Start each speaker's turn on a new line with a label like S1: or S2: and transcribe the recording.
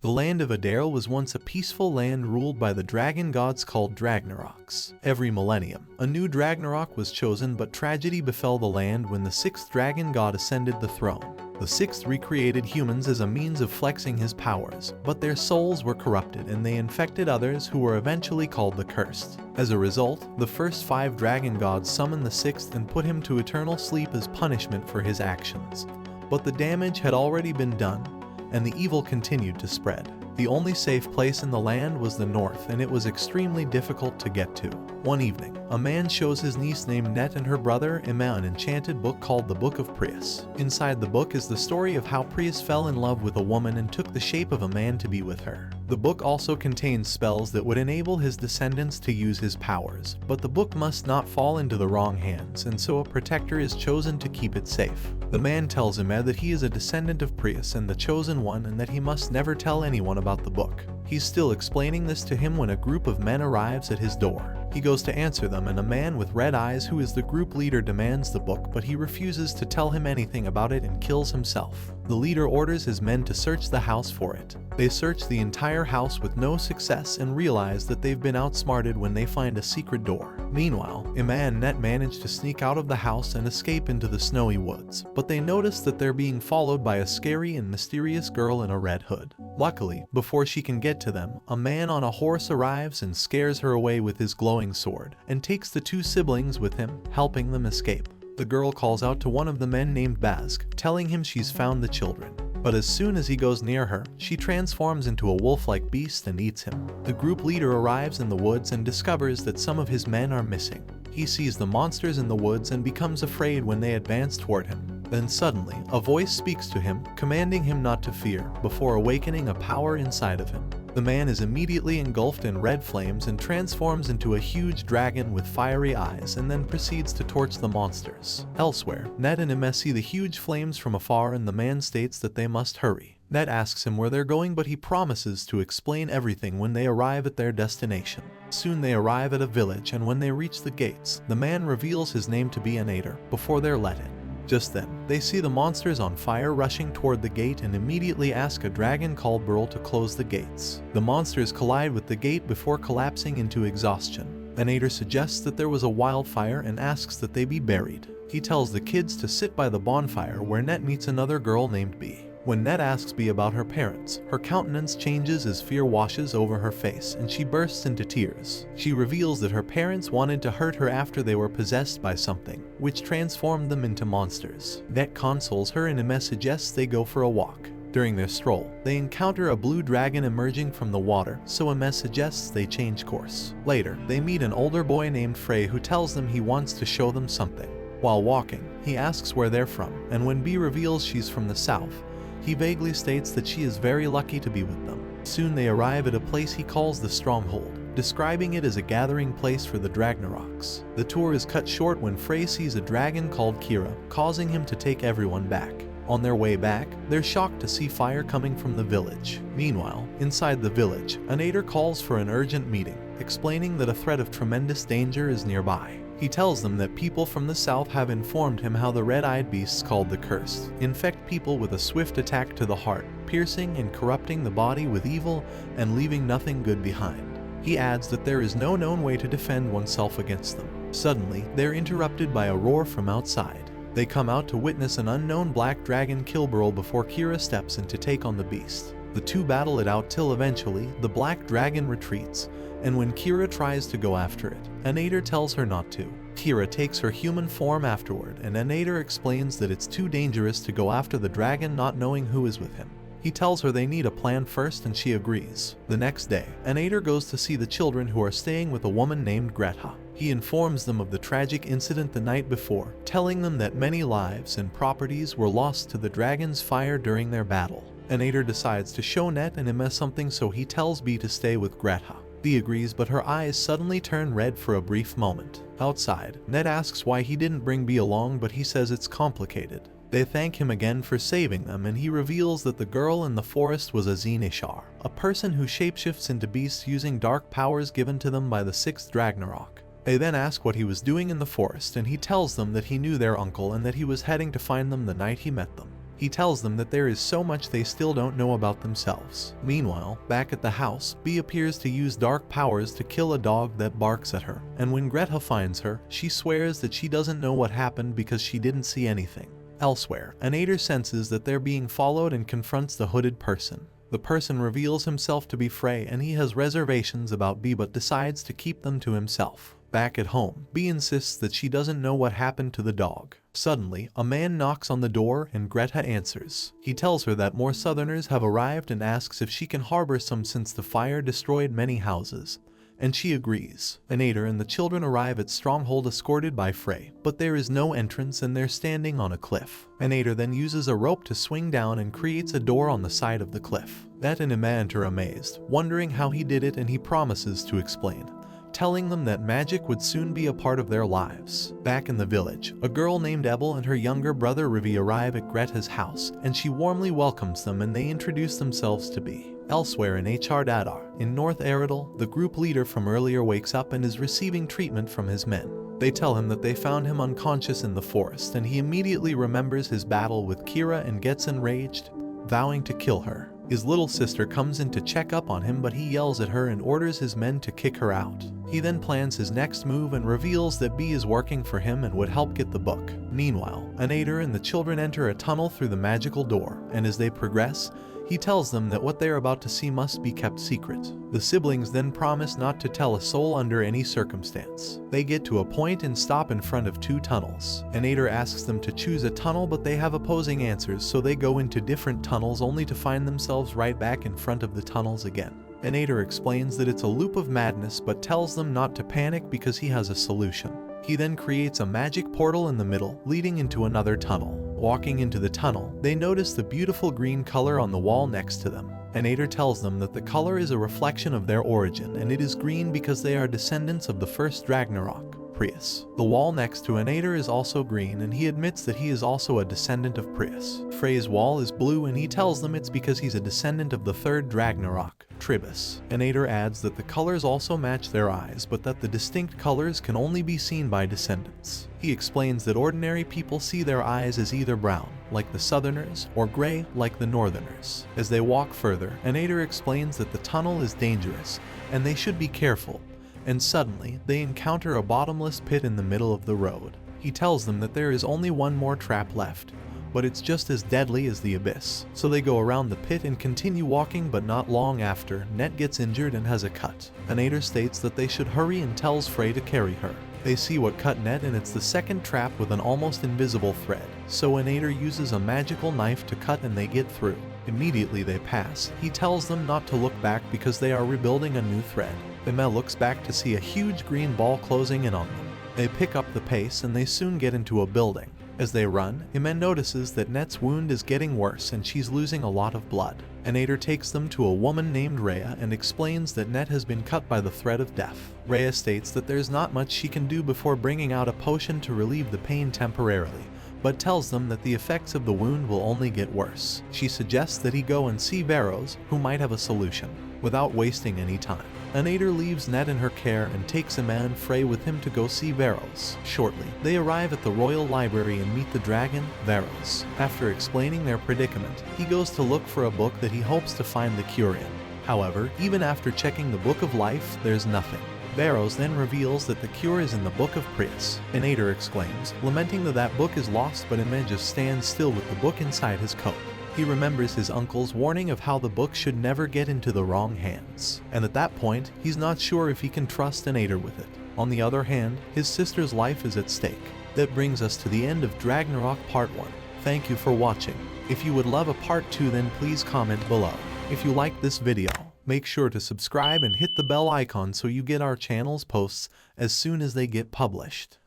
S1: The land of Adele was once a peaceful land ruled by the dragon gods called Dragnaroks. Every millennium, a new Dragnarok was chosen, but tragedy befell the land when the sixth dragon god ascended the throne. The sixth recreated humans as a means of flexing his powers, but their souls were corrupted and they infected others who were eventually called the Cursed. As a result, the first 5 dragon gods summoned the sixth and put him to eternal sleep as punishment for his actions. But the damage had already been done, and the evil continued to spread. The only safe place in the land was the north, and it was extremely difficult to get to. One evening, a man shows his niece named Net and her brother Emma an enchanted book called the Book of Prius. Inside the book is the story of how Prius fell in love with a woman and took the shape of a man to be with her. The book also contains spells that would enable his descendants to use his powers, but the book must not fall into the wrong hands, and so a protector is chosen to keep it safe. The man tells Emma that he is a descendant of Prius and the chosen one, and that he must never tell anyone about the book. He's still explaining this to him when a group of men arrives at his door. He goes to answer them, and a man with red eyes who is the group leader demands the book, but he refuses to tell him anything about it and kills himself. The leader orders his men to search the house for it. They search the entire house with no success and realize that they've been outsmarted when they find a secret door. Meanwhile, Emma and Net manage to sneak out of the house and escape into the snowy woods, but they notice that they're being followed by a scary and mysterious girl in a red hood. Luckily, before she can get to them, a man on a horse arrives and scares her away with his glowing sword, and takes the 2 siblings with him, helping them escape. The girl calls out to one of the men named Bazg, telling him she's found the children. But as soon as he goes near her, she transforms into a wolf-like beast and eats him. The group leader arrives in the woods and discovers that some of his men are missing. He sees the monsters in the woods and becomes afraid when they advance toward him. Then suddenly, a voice speaks to him, commanding him not to fear, before awakening a power inside of him. The man is immediately engulfed in red flames and transforms into a huge dragon with fiery eyes, and then proceeds to torch the monsters. Elsewhere, Net and Emma see the huge flames from afar, and the man states that they must hurry. Net asks him where they're going, but he promises to explain everything when they arrive at their destination. Soon they arrive at a village, and when they reach the gates, the man reveals his name to be Anator before they're let in. Just then, they see the monsters on fire rushing toward the gate and immediately ask a dragon called Burl to close the gates. The monsters collide with the gate before collapsing into exhaustion. Anator suggests that there was a wildfire and asks that they be buried. He tells the kids to sit by the bonfire, where Net meets another girl named Bee. When Net asks Bee about her parents, her countenance changes as fear washes over her face and she bursts into tears. She reveals that her parents wanted to hurt her after they were possessed by something, which transformed them into monsters. Net consoles her and Emma suggests they go for a walk. During their stroll, they encounter a blue dragon emerging from the water, so Emma suggests they change course. Later, they meet an older boy named Frey who tells them he wants to show them something. While walking, he asks where they're from, and when Bee reveals she's from the south, he vaguely states that she is very lucky to be with them. Soon they arrive at a place he calls the stronghold, describing it as a gathering place for the Dragnaroks. The tour is cut short when Frey sees a dragon called Kira, causing him to take everyone back. On their way back, they're shocked to see fire coming from the village. Meanwhile, inside the village, Anator calls for an urgent meeting, explaining that a threat of tremendous danger is nearby. He tells them that people from the south have informed him how the red-eyed beasts called the Cursed infect people with a swift attack to the heart, piercing and corrupting the body with evil and leaving nothing good behind. He adds that there is no known way to defend oneself against them. Suddenly, they're interrupted by a roar from outside. They come out to witness an unknown black dragon kill Burl before Kira steps in to take on the beast. The 2 battle it out till eventually, the black dragon retreats, and when Kira tries to go after it, Anator tells her not to. Kira takes her human form afterward, and Anator explains that it's too dangerous to go after the dragon not knowing who is with him. He tells her they need a plan first, and she agrees. The next day, Anator goes to see the children who are staying with a woman named Greta. He informs them of the tragic incident the night before, telling them that many lives and properties were lost to the dragon's fire during their battle. Anator decides to show Net and Emma something, so he tells Bee to stay with Greta. Bee agrees, but her eyes suddenly turn red for a brief moment. Outside, Net asks why he didn't bring Bee along, but he says it's complicated. They thank him again for saving them, and he reveals that the girl in the forest was Azine Ishar, a person who shapeshifts into beasts using dark powers given to them by the 6th Dragnarok. They then ask what he was doing in the forest, and he tells them that he knew their uncle and that he was heading to find them the night he met them. He He tells them that there is so much they still don't know about themselves. Meanwhile, back at the house, Bee appears to use dark powers to kill a dog that barks at her, and when Greta finds her, she swears that she doesn't know what happened because she didn't see anything. Elsewhere, Anator senses that they're being followed and confronts the hooded person. The person reveals himself to be Frey, and he has reservations about Bee but decides to keep them to himself. Back at home, Bee insists that she doesn't know what happened to the dog. Suddenly, a man knocks on the door and Greta answers. He tells her that more southerners have arrived and asks if she can harbor some since the fire destroyed many houses, and she agrees. Anator and the children arrive at Stronghold escorted by Frey, but there is no entrance and they're standing on a cliff. Anator then uses a rope to swing down and creates a door on the side of the cliff. Net and Ima enter amazed, wondering how he did it, and he promises to explain, telling them that magic would soon be a part of their lives. Back in the village, a girl named Adele and her younger brother Rivi arrive at Greta's house, and she warmly welcomes them and they introduce themselves to Bee. Elsewhere in HR Dadar, in North Aridel, the group leader from earlier wakes up and is receiving treatment from his men. They tell him that they found him unconscious in the forest, and he immediately remembers his battle with Kira and gets enraged, vowing to kill her. His little sister comes in to check up on him, but he yells at her and orders his men to kick her out. He then plans his next move and reveals that Bee is working for him and would help get the book. Meanwhile, Anator and the children enter a tunnel through the magical door, and as they progress, he tells them that what they are about to see must be kept secret. The siblings then promise not to tell a soul under any circumstance. They get to a point and stop in front of two tunnels. Anator asks them to choose a tunnel, but they have opposing answers, so they go into different tunnels only to find themselves right back in front of the tunnels again. Anator explains that it's a loop of madness but tells them not to panic because he has a solution. He then creates a magic portal in the middle, leading into another tunnel. Walking into the tunnel, they notice the beautiful green color on the wall next to them. Anator tells them that the color is a reflection of their origin, and it is green because they are descendants of the first Ragnarok, Prius. The wall next to Anator is also green, and he admits that he is also a descendant of Prius. Frey's wall is blue, and he tells them it's because he's a descendant of the third Ragnarok, Tribus. Anator adds that the colors also match their eyes, but that the distinct colors can only be seen by descendants. He explains that ordinary people see their eyes as either brown, like the Southerners, or gray, like the Northerners. As they walk further, Anator explains that the tunnel is dangerous, and they should be careful, and suddenly, they encounter a bottomless pit in the middle of the road. He tells them that there is only one more trap left, but it's just as deadly as the abyss. So they go around the pit and continue walking, but not long after, Net gets injured and has a cut. Anator states that they should hurry and tells Frey to carry her. They see what cut Net, and it's the second trap with an almost invisible thread. So Anator uses a magical knife to cut and they get through. Immediately they pass. He tells them not to look back because they are rebuilding a new thread. Ima looks back to see a huge green ball closing in on them. They pick up the pace and they soon get into a building. As they run, Ima notices that Net's wound is getting worse and she's losing a lot of blood. Anator takes them to a woman named Rhea and explains that Net has been cut by the thread of death. Rhea states that there's not much she can do before bringing out a potion to relieve the pain temporarily, but tells them that the effects of the wound will only get worse. She suggests that he go and see Barrows, who might have a solution, without wasting any time. Anator leaves Net in her care and takes Ima and Frey with him to go see Barrows. Shortly, they arrive at the Royal Library and meet the dragon, Barrows. After explaining their predicament, he goes to look for a book that he hopes to find the cure in. However, even after checking the Book of Life, there's nothing. Barrows then reveals that the cure is in the Book of Prius. Anator exclaims, lamenting that that book is lost, but Ima just stands still with the book inside his coat. He remembers his uncle's warning of how the book should never get into the wrong hands, and at that point, he's not sure if he can trust Anator with it. On the other hand, his sister's life is at stake. That brings us to the end of Ragnarok Part 1. Thank you for watching. If you would love a Part 2, then please comment below. If you liked this video, make sure to subscribe and hit the bell icon so you get our channel's posts as soon as they get published.